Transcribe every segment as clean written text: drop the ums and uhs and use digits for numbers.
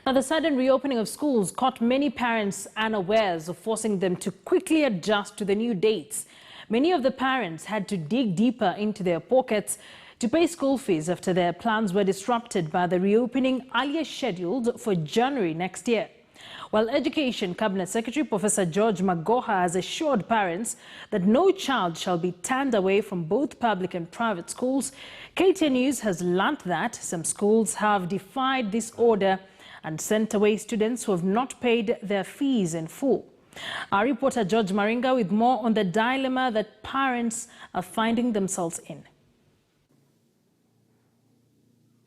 Now, the sudden reopening of schools caught many parents unawares, forcing them to quickly adjust to the new dates. Many of the parents had to dig deeper into their pockets to pay school fees after their plans were disrupted by the reopening earlier scheduled for January next year. While Education Cabinet Secretary Professor George Magoha has assured parents that no child shall be turned away from both public and private schools, KTN News has learnt that some schools have defied this order and sent away students who have not paid their fees in full. Our reporter George Maringa with more on the dilemma that parents are finding themselves in.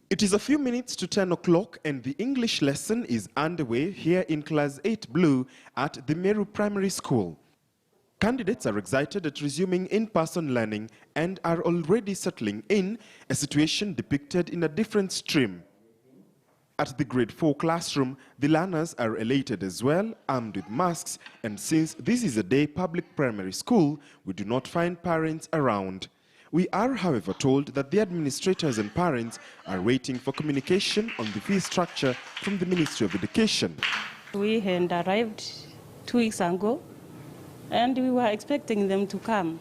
It is a few minutes to 10 o'clock and the English lesson is underway here in Class 8 Blue at the Meru Primary School. Candidates are excited at resuming in-person learning and are already settling in, a situation depicted in a different stream. At the grade 4 classroom, the learners are elated as well, armed with masks, and since this is a day public primary school, we do not find parents around. We are, however, told that the administrators and parents are waiting for communication on the fee structure from the Ministry of Education. We had arrived 2 weeks ago and we were expecting them to come.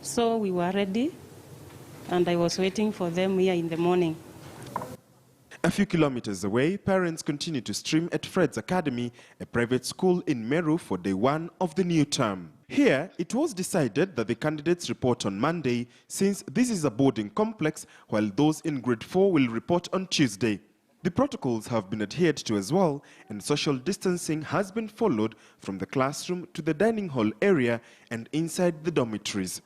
So we were ready and I was waiting for them here in the morning. A few kilometers away, parents continue to stream at Fred's Academy, a private school in Meru, for day one of the new term. Here, it was decided that the candidates report on Monday, since this is a boarding complex, while those in grade 4 will report on Tuesday. The protocols have been adhered to as well, and social distancing has been followed from the classroom to the dining hall area and inside the dormitories.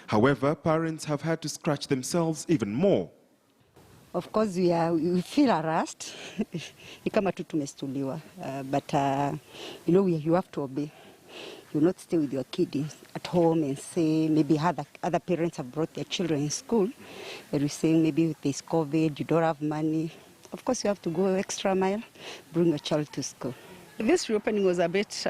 However, parents have had to scratch themselves even more. Of course, we feel harassed. Ni kama tu tumestuliwa, but you have to obey. You not stay with your kid at home and say maybe other parents have brought their children in school, but you're saying maybe there's COVID, you don't have money. Of course, you have to go extra mile, bring your child to school. This reopening was a bit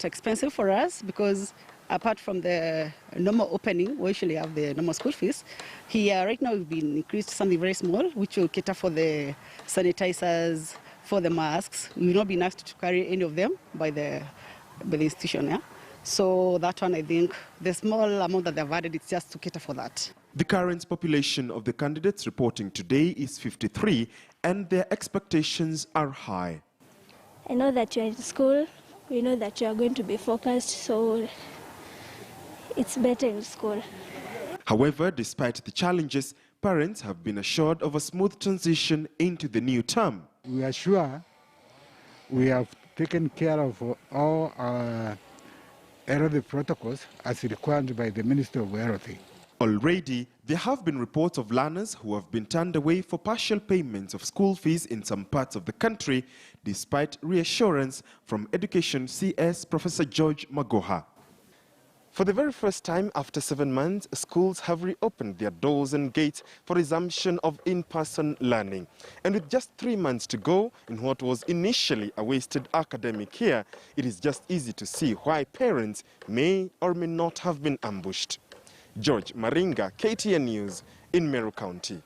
expensive for us because apart from the normal opening, we usually have the normal school fees. Here, right now, we've been increased to something very small, which will cater for the sanitizers, for the masks. We will not be asked to carry any of them by the institution. Yeah? So that one, I think, the small amount that they've added, it's just to cater for that. The current population of the candidates reporting today is 53, and their expectations are high. I know that you're in school. We know that you are going to be focused, so it's better in school. However, despite the challenges, parents have been assured of a smooth transition into the new term. We are sure we have taken care of all health protocols as required by the Ministry of Health. Already, there have been reports of learners who have been turned away for partial payments of school fees in some parts of the country, despite reassurance from Education CS Professor George Magoha. For the very first time after 7 months, schools have reopened their doors and gates for resumption of in-person learning. And with just 3 months to go in what was initially a wasted academic year, it is just easy to see why parents may or may not have been ambushed. George Maringa, KTN News in Meru County.